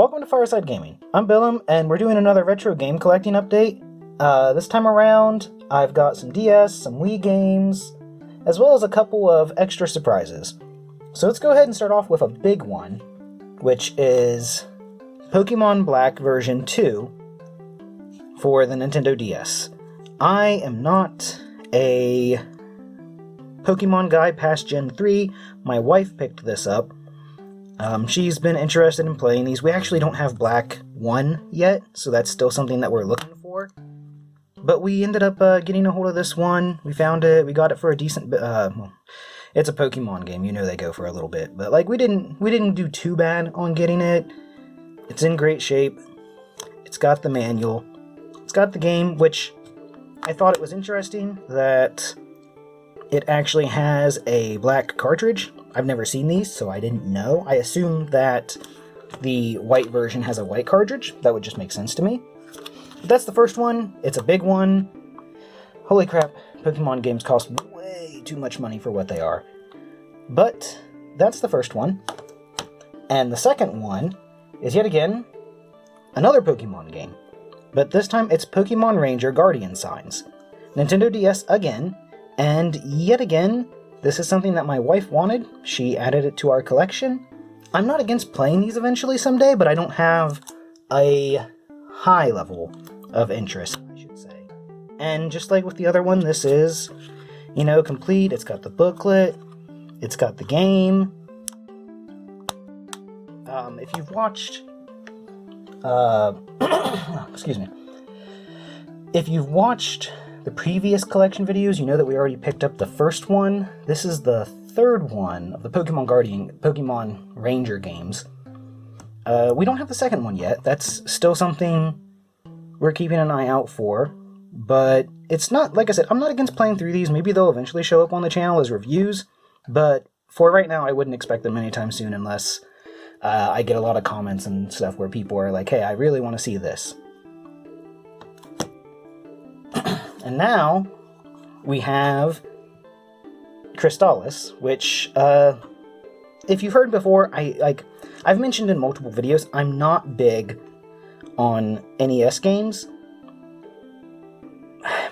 Welcome to Fireside Gaming. I'm Billum, and we're doing another retro game collecting update. This time around, I've got some DS, some Wii games, as well as a couple of extra surprises. So let's go ahead and start off with a big one, which is Pokemon Black version 2 for the Nintendo DS. I am not a Pokemon guy past Gen 3. My wife picked this up. She's been interested in playing these. We actually don't have Black 1 yet, so that's still something that we're looking for. But we ended up getting a hold of this one. We found it. We got it for a decent... well, it's a Pokemon game. You know they go for a little bit. But like we didn't do too bad on getting it. It's in great shape. It's got the manual. It's got the game, which I thought it was interesting that it actually has a black cartridge. I've never seen these, so I didn't know. I assumed that the white version has a white cartridge. That would just make sense to me. But that's the first one. It's a big one. Holy crap, Pokemon games cost way too much money for what they are. But that's the first one. And the second one is yet again another Pokemon game. But this time it's Pokemon Ranger Guardian Signs. Nintendo DS again, and yet again, this is something that my wife wanted. She added it to our collection. I'm not against playing these eventually someday, but I don't have a high level of interest, I should say. And just like with the other one, this is, complete. It's got the booklet. It's got the game. If you've watched... excuse me. If you've watched the previous collection videos, you know that we already picked up the first one. This is the third one of the Pokemon Ranger games. We don't have the second one yet. That's still something we're keeping an eye out for. But it's not, like I said, I'm not against playing through these. Maybe they'll eventually show up on the channel as reviews. But for right now, I wouldn't expect them anytime soon unless I get a lot of comments and stuff where people are like, hey, I really want to see this. And now, we have Cristalis, which, if you've heard before, I've mentioned in multiple videos, I'm not big on NES games.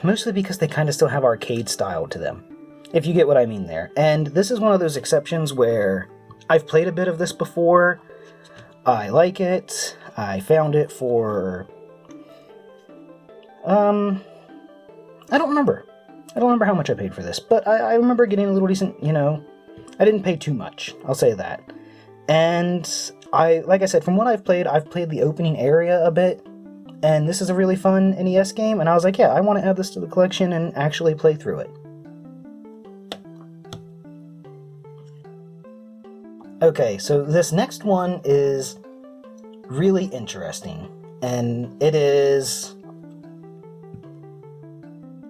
Mostly because they kind of still have arcade style to them, if you get what I mean there. And this is one of those exceptions where I've played a bit of this before. I like it. I found it for... I don't remember how much I paid for this, but I remember getting a little decent, I didn't pay too much, I'll say that. And like I said, from what I've played the opening area a bit, and this is a really fun NES game, and I was like, yeah, I want to add this to the collection and actually play through it. Okay, so this next one is really interesting, and it is...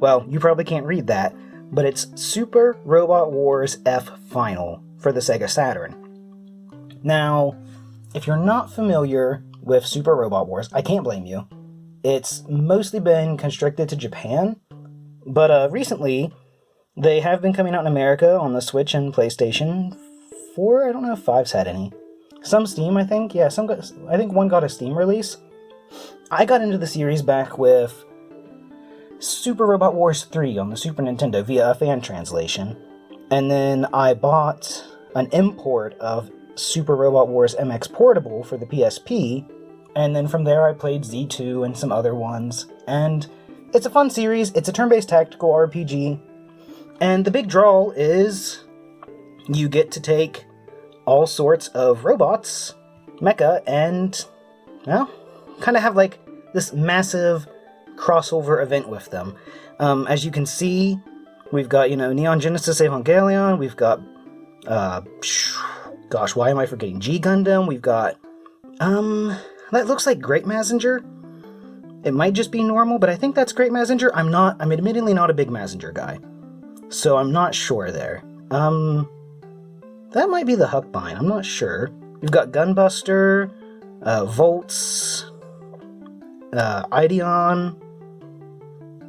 Well, you probably can't read that, but it's Super Robot Wars F Final for the Sega Saturn. Now, if you're not familiar with Super Robot Wars, I can't blame you. It's mostly been constricted to Japan, but recently, they have been coming out in America on the Switch and PlayStation 4. I don't know if 5's had any. Some Steam, I think. Yeah, I think one got a Steam release. I got into the series back with Super Robot Wars 3 on the Super Nintendo via a fan translation. And then I bought an import of Super Robot Wars MX Portable for the PSP. And then from there I played Z2 and some other ones. And it's a fun series. It's a turn-based tactical RPG. And the big draw is you get to take all sorts of robots, mecha, and, well, kind of have like this massive crossover event with them. As you can see, we've got, Neon Genesis Evangelion, we've got, gosh, why am I forgetting? G Gundam, we've got, that looks like Great Mazinger. It might just be normal, but I think that's Great Mazinger. I'm admittedly not a big Mazinger guy, so I'm not sure there. That might be the Huckbine, I'm not sure. We've got Gunbuster, Volts, Ideon,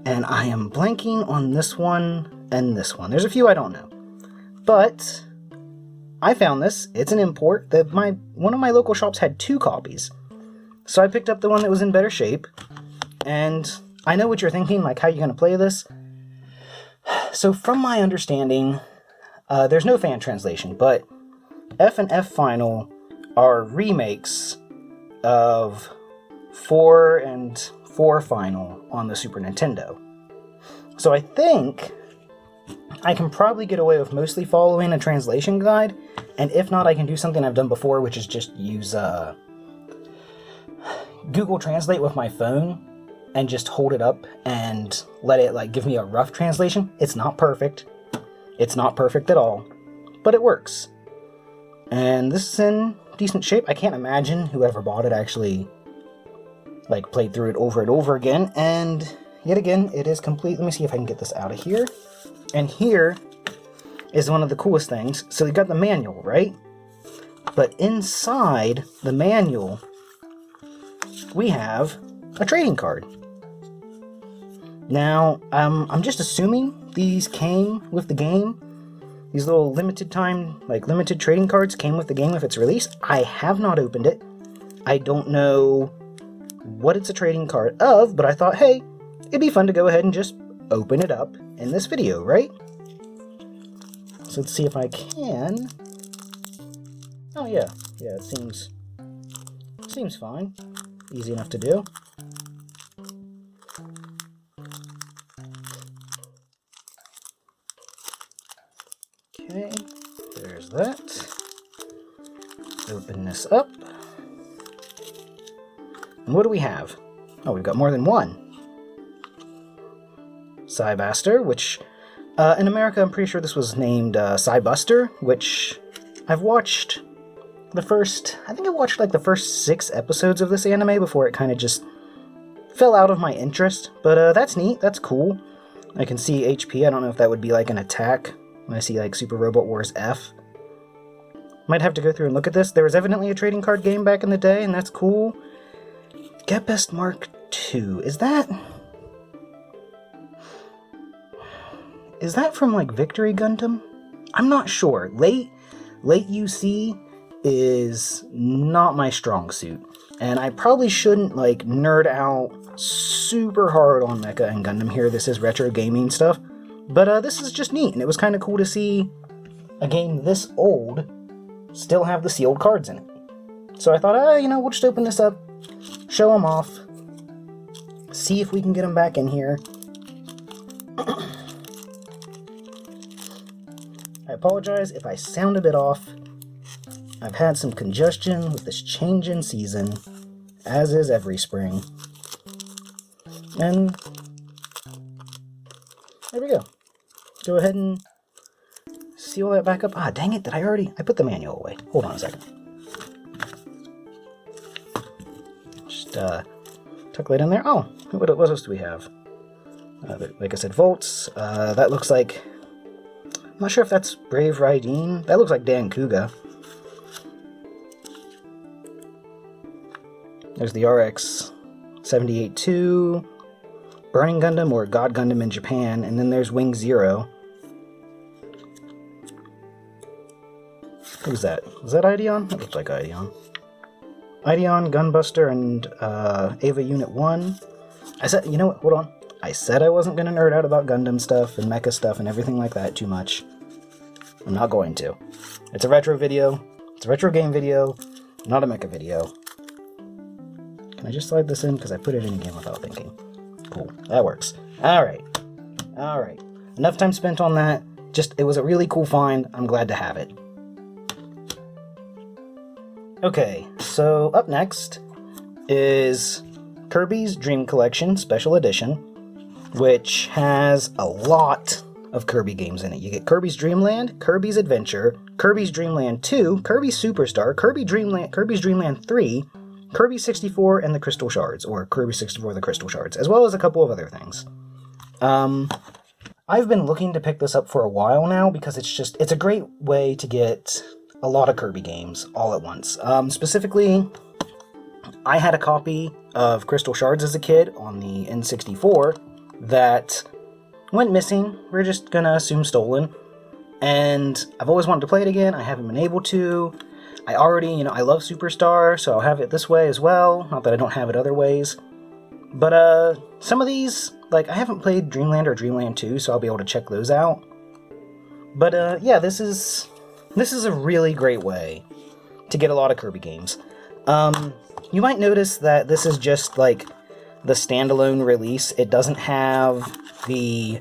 and I am blanking on this one and this one. There's a few I don't know. But I found this. It's an import. One of my local shops had 2 copies. So I picked up the one that was in better shape, and I know what you're thinking, like, how are you going to play this? So from my understanding, there's no fan translation, but F and F Final are remakes of 4 and 4 Final on the Super Nintendo. So I think I can probably get away with mostly following a translation guide, and if not, I can do something I've done before, which is just use Google Translate with my phone and just hold it up and let it like give me a rough translation. It's not perfect. It's not perfect at all, but it works. And this is in decent shape. I can't imagine whoever bought it actually like played through it over and over again. And yet again, it is complete. Let me see if I can get this out of here. And here is one of the coolest things. So you got the manual, right? But inside the manual, we have a trading card. Now, I'm just assuming these came with the game. These little limited time, like limited trading cards came with the game with its release. I have not opened it. I don't know what it's a trading card of, but I thought, hey, it'd be fun to go ahead and just open it up in this video, right? So let's see if I can. Oh yeah, it seems fine. Easy enough to do. Okay, there's that. Open this up. And what do we have? Oh, we've got more than one. Cybuster, which in America I'm pretty sure this was named Cybuster, which I've watched the first like 6 episodes of this anime before it kind of just fell out of my interest. But that's neat, that's cool. I can see HP, I don't know if that would be like an attack when I see like Super Robot Wars F. Might have to go through and look at this. There was evidently a trading card game back in the day, and that's cool. Get Best Mark II, is that from like Victory Gundam? I'm not sure. Late UC is not my strong suit, and I probably shouldn't like nerd out super hard on Mecha and Gundam here. This is retro gaming stuff, but this is just neat, and it was kind of cool to see a game this old still have the sealed cards in it. So I thought, we'll just open this up, show them off, see if we can get them back in here. I apologize if I sound a bit off. I've had some congestion with this change in season, as is every spring. And there we go. Go ahead and seal that back up. Ah, dang it, I put the manual away. Hold on a second. Just tuck that in there. Oh, what else do we have? Like I said, Volts. That looks like, I'm not sure if that's Brave Raideen. That looks like Dan Kuga. There's the RX 78-2, Burning Gundam, or God Gundam in Japan, and then there's Wing Zero. Who's that? Was that Ideon? That looks like Ideon. Ideon, Gunbuster, and Ava Unit 1. I said, you know what, hold on. I said I wasn't going to nerd out about Gundam stuff and mecha stuff and everything like that too much. I'm not going to. It's a retro video. It's a retro game video, not a mecha video. Can I just slide this in? Because I put it in again without thinking. Cool. That works. Alright. Enough time spent on that. It was a really cool find. I'm glad to have it. Okay, so up next is Kirby's Dream Collection Special Edition, which has a lot of Kirby games in it. You get Kirby's Dream Land, Kirby's Adventure, Kirby's Dream Land 2, Kirby Superstar, Kirby's Dream Land 3, Kirby 64 and the Crystal Shards, or Kirby 64 the Crystal Shards, as well as a couple of other things. I've been looking to pick this up for a while now because it's a great way to get a lot of Kirby games all at once. Specifically, I had a copy of Crystal Shards as a kid on the N64 that went missing. We're just gonna assume stolen. And I've always wanted to play it again. I haven't been able to. I already, I love Superstar, so I'll have it this way as well. Not that I don't have it other ways. But, some of these, like, I haven't played Dreamland or Dreamland 2, so I'll be able to check those out. But, yeah, this is a really great way to get a lot of Kirby games. You might notice that this is just, like, the standalone release. It doesn't have the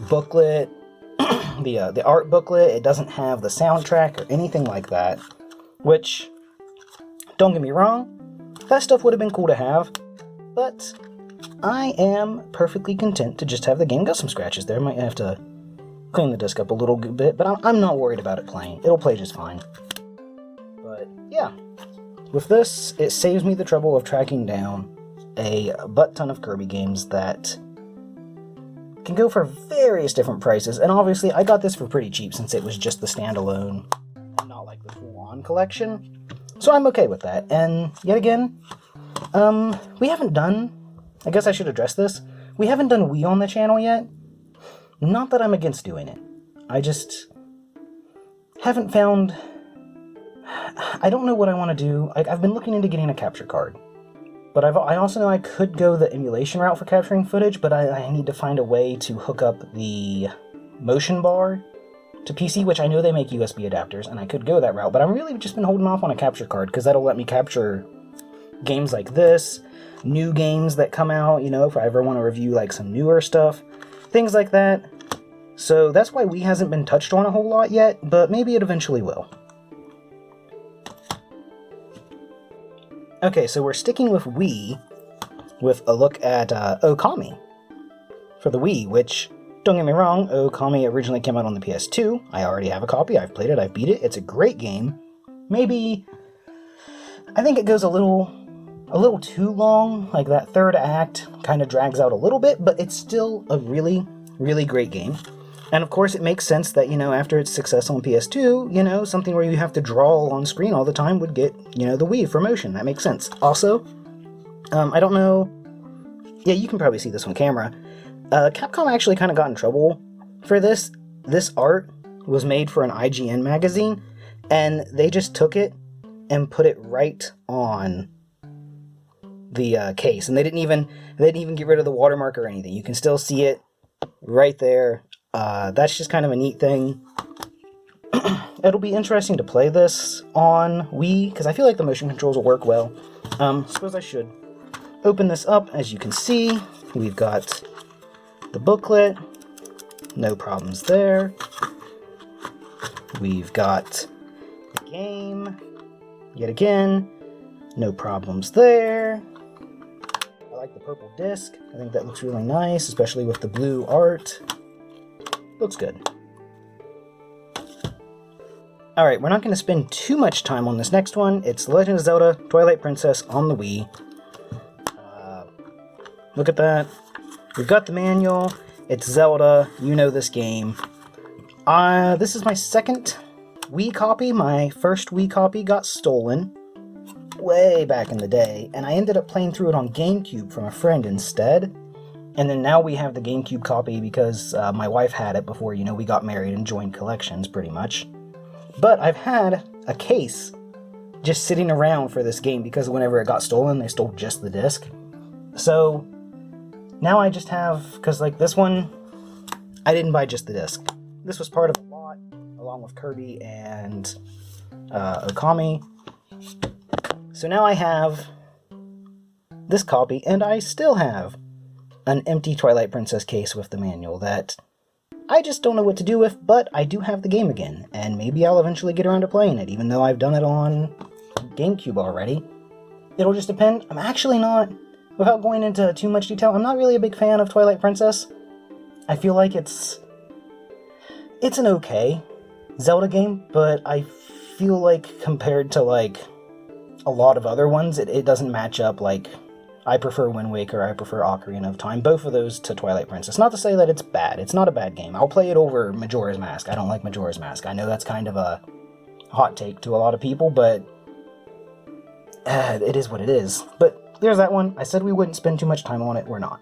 booklet, the art booklet. It doesn't have the soundtrack or anything like that. Which, don't get me wrong, that stuff would have been cool to have. But I am perfectly content to just have the game. Got some scratches there. Might have to clean the disc up a little bit, but I'm not worried about it playing. It'll play just fine. But yeah, with this, it saves me the trouble of tracking down a butt ton of Kirby games that can go for various different prices. And obviously, I got this for pretty cheap since it was just the standalone and not like the full-on collection. So I'm okay with that. And yet again, we haven't done, I guess I should address this, we haven't done Wii on the channel yet. Not that I'm against doing it. I just haven't found, I don't know what I want to do. I've been looking into getting a capture card. But I also know I could go the emulation route for capturing footage, but I need to find a way to hook up the motion bar to PC, which I know they make USB adapters, and I could go that route. But I've really just been holding off on a capture card, because that'll let me capture games like this, new games that come out, if I ever want to review like some newer stuff, things like that. So that's why Wii hasn't been touched on a whole lot yet, but maybe it eventually will. Okay, so we're sticking with Wii with a look at Ohkami for the Wii, which, don't get me wrong, Ohkami originally came out on the PS2. I already have a copy, I've played it, I've beat it, it's a great game. Maybe, I think it goes a little too long, like that third act kind of drags out a little bit, but it's still a really, really great game. And of course it makes sense that, after its success on PS2, something where you have to draw on screen all the time would get, the Wii for motion. That makes sense. Also, I don't know, yeah, you can probably see this on camera. Capcom actually kind of got in trouble for this. This art was made for an IGN magazine, and they just took it and put it right on the case, and they didn't even get rid of the watermark or anything. You can still see it right there. That's just kind of a neat thing. It'll be interesting to play this on Wii, because I feel like the motion controls will work well. Suppose I should open this up. As you can see, we've got the booklet. No problems there. We've got the game. Yet again, no problems there. I like the purple disc. I think that looks really nice, especially with the blue art. Looks good. Alright, we're not going to spend too much time on this next one. It's The Legend of Zelda Twilight Princess on the Wii. Look at that. We've got the manual. It's Zelda. You know this game. This is my second Wii copy. My first Wii copy got stolen way back in the day, and I ended up playing through it on GameCube from a friend instead. And then now we have the GameCube copy because my wife had it before, we got married and joined collections, pretty much. But I've had a case just sitting around for this game because whenever it got stolen, they stole just the disc. So now I just have, because like this one, I didn't buy just the disc. This was part of a lot, along with Kirby and Ohkami. So now I have this copy, and I still have an empty Twilight Princess case with the manual that I just don't know what to do with, but I do have the game again, and maybe I'll eventually get around to playing it, even though I've done it on GameCube already. It'll just depend. I'm actually not, without going into too much detail, I'm not really a big fan of Twilight Princess. I feel like it's an okay Zelda game, but I feel like compared to like a lot of other ones, it doesn't match up. Like, I prefer Wind Waker, I prefer Ocarina of Time, both of those to Twilight Princess. Not to say that it's bad, it's not a bad game. I'll play it over Majora's Mask. I don't like Majora's Mask. I know that's kind of a hot take to a lot of people, but it is what it is. But there's that one. I said we wouldn't spend too much time on it, we're not.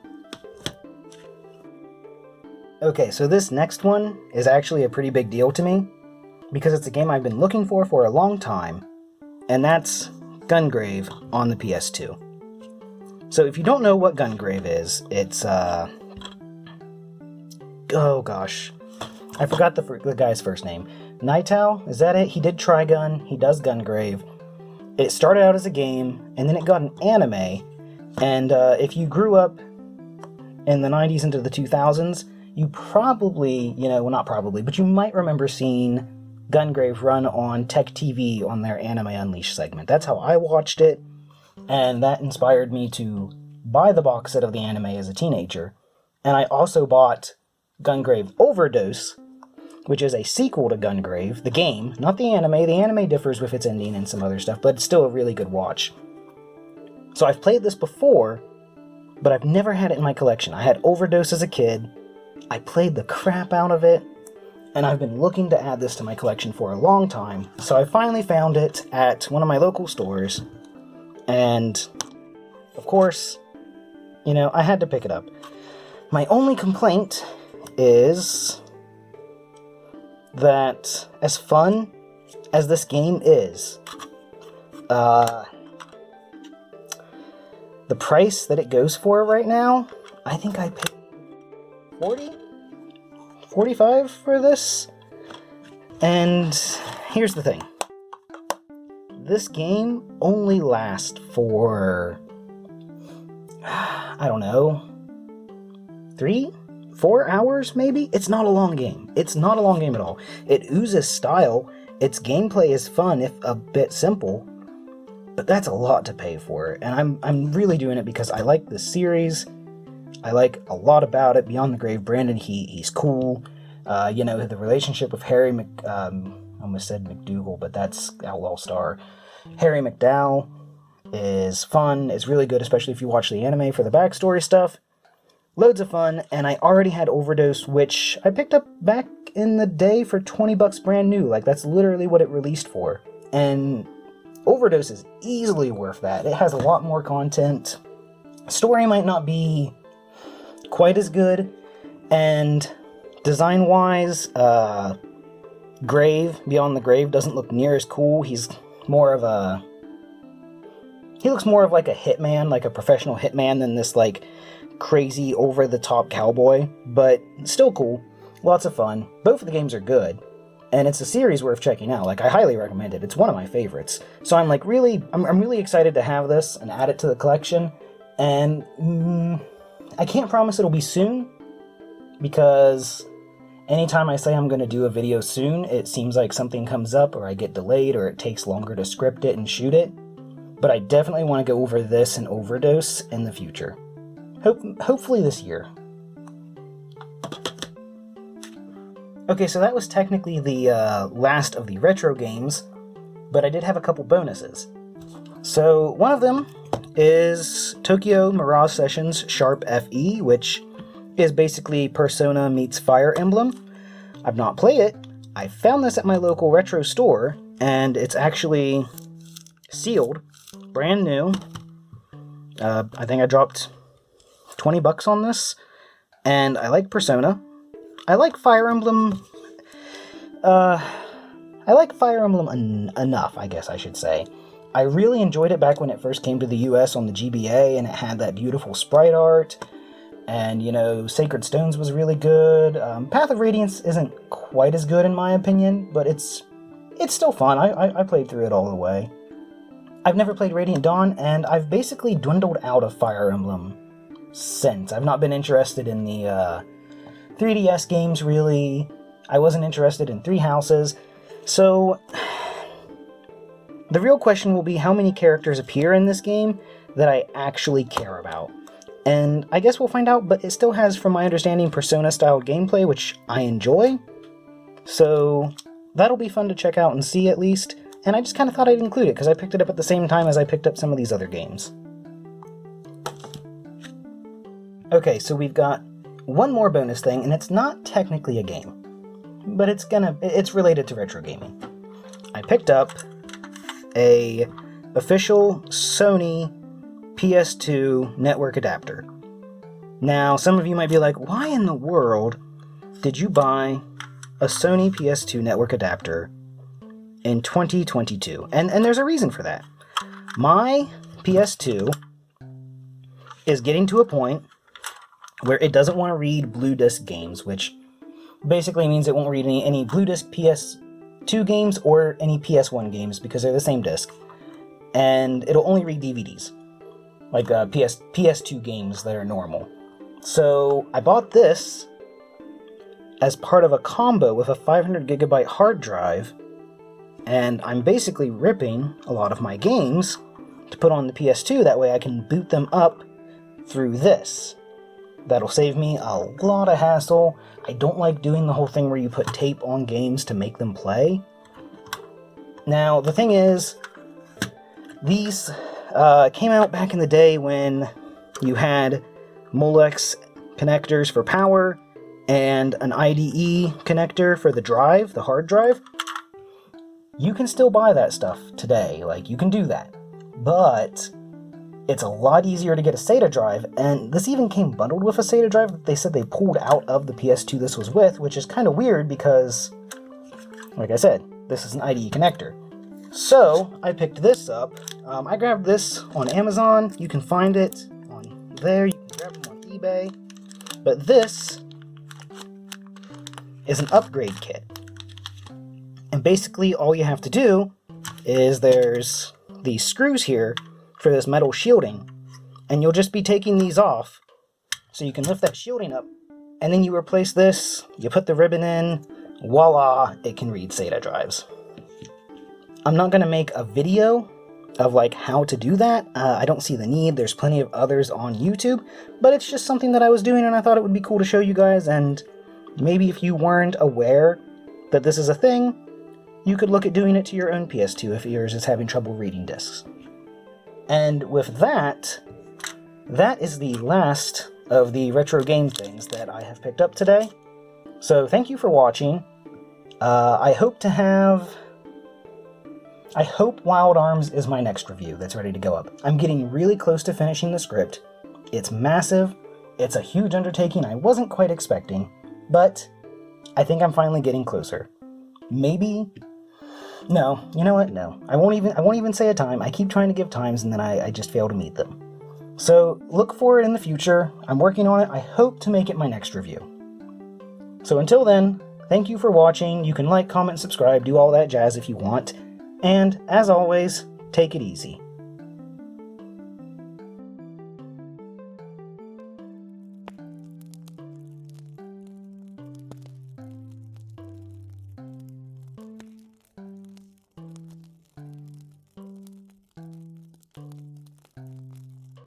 Okay, so this next one is actually a pretty big deal to me. because it's a game I've been looking for a long time, and that's Gungrave on the PS2. So if you don't know what Gungrave is, it's, oh gosh, I forgot the guy's first name. Naitao, is that it? He did Trigun, he does Gungrave. It started out as a game, and then it got an anime, and if you grew up in the 90s into the 2000s, you probably, well, not probably, but you might remember seeing Gungrave run on Tech TV on their Anime Unleashed segment. That's how I watched it, and that inspired me to buy the box set of the anime as a teenager. And I also bought Gungrave Overdose, which is a sequel to Gungrave, the game, not the anime. The anime differs with its ending and some other stuff, but it's still a really good watch. So I've played this before, but I've never had it in my collection. I had Overdose as a kid, I played the crap out of it, and I've been looking to add this to my collection for a long time. So I finally found it at one of my local stores, and of course, I had to pick it up. My only complaint is that as fun as this game is, the price that it goes for right now, I think I paid $45 for this. And here's the thing. This game only lasts for, I don't know, 3-4 hours maybe? It's not a long game. It's not a long game at all. It oozes style. Its gameplay is fun, if a bit simple, but that's a lot to pay for. And I'm really doing it because I like this series. I like a lot about it. Beyond the Grave, Brandon, he's cool. The relationship with Harry I almost said McDougal, but that's Outlaw Star. Harry McDowell is fun, is really good, especially if you watch the anime for the backstory stuff. Loads of fun, and I already had Overdose, which I picked up back in the day for $20 brand new. Like, that's literally what it released for. And Overdose is easily worth that. It has a lot more content. Story might not be quite as good, and design-wise, Grave, Beyond the Grave, doesn't look near as cool. He looks more of like a hitman, like a professional hitman, than this, like, crazy, over-the-top cowboy, but still cool. Lots of fun. Both of the games are good, and it's a series worth checking out. Like, I highly recommend it. It's one of my favorites. So I'm really excited to have this and add it to the collection, and I can't promise it'll be soon, because anytime I say I'm going to do a video soon, it seems like something comes up, or I get delayed, or it takes longer to script it and shoot it. But I definitely want to go over this and Overdose in the future. Hopefully this year. Okay, so that was technically the last of the retro games, but I did have a couple bonuses. So one of them is Tokyo Mirage Sessions Sharp FE, which is basically Persona meets Fire Emblem. I've not played it. I found this at my local retro store, and it's actually sealed, brand new. I think I dropped $20 on this, and I like Persona. I like Fire Emblem. Enough, I guess I should say. I really enjoyed it back when it first came to the US on the GBA, and it had that beautiful sprite art. And, Sacred Stones was really good. Path of Radiance isn't quite as good in my opinion, but it's still fun. I played through it all the way. I've never played Radiant Dawn, and I've basically dwindled out of Fire Emblem since. I've not been interested in the 3DS games, really. I wasn't interested in Three Houses. So, the real question will be how many characters appear in this game that I actually care about. And I guess we'll find out, but it still has, from my understanding, Persona-style gameplay, which I enjoy. So, that'll be fun to check out and see, at least. And I just kind of thought I'd include it, because I picked it up at the same time as I picked up some of these other games. Okay, so we've got one more bonus thing, and it's not technically a game. But it's related to retro gaming. I picked up a official Sony PS2 Network Adapter. Now, some of you might be like, why in the world did you buy a Sony PS2 Network Adapter in 2022. And there's a reason for that. My PS2 is getting to a point where it doesn't want to read Blue Disc games, which basically means it won't read any Blue Disc PS2 games or any PS1 games because they're the same disc. And it'll only read DVDs, like PS2 games that are normal. So I bought this as part of a combo with a 500 gigabyte hard drive, and I'm basically ripping a lot of my games to put on the PS2, that way I can boot them up through this. That'll save me a lot of hassle. I don't like doing the whole thing where you put tape on games to make them play. Now, the thing is, these came out back in the day when you had Molex connectors for power and an IDE connector for the drive, the hard drive. You can still buy that stuff today, like you can do that. But it's a lot easier to get a SATA drive, and this even came bundled with a SATA drive that they said they pulled out of the PS2 this was with, which is kind of weird because, like I said, this is an IDE connector. So, I picked this up. I grabbed this on Amazon. You can find it on there. You can grab them on eBay. But this is an upgrade kit. And basically, all you have to do is there's these screws here for this metal shielding. And you'll just be taking these off so you can lift that shielding up. And then you replace this, you put the ribbon in, voila, it can read SATA drives. I'm not going to make a video of like how to do that. I don't see the need. There's plenty of others on YouTube, but it's just something that I was doing and I thought it would be cool to show you guys, and maybe if you weren't aware that this is a thing, you could look at doing it to your own PS2 if yours is having trouble reading discs. And with that, that is the last of the retro game things that I have picked up today. So thank you for watching. I hope Wild Arms is my next review that's ready to go up. I'm getting really close to finishing the script. It's massive. It's a huge undertaking I wasn't quite expecting, but I think I'm finally getting closer. Maybe? No, you know what? No. I won't even say a time. I keep trying to give times and then I just fail to meet them. So look for it in the future. I'm working on it. I hope to make it my next review. So until then, thank you for watching. You can like, comment, subscribe, do all that jazz if you want. And, as always, take it easy.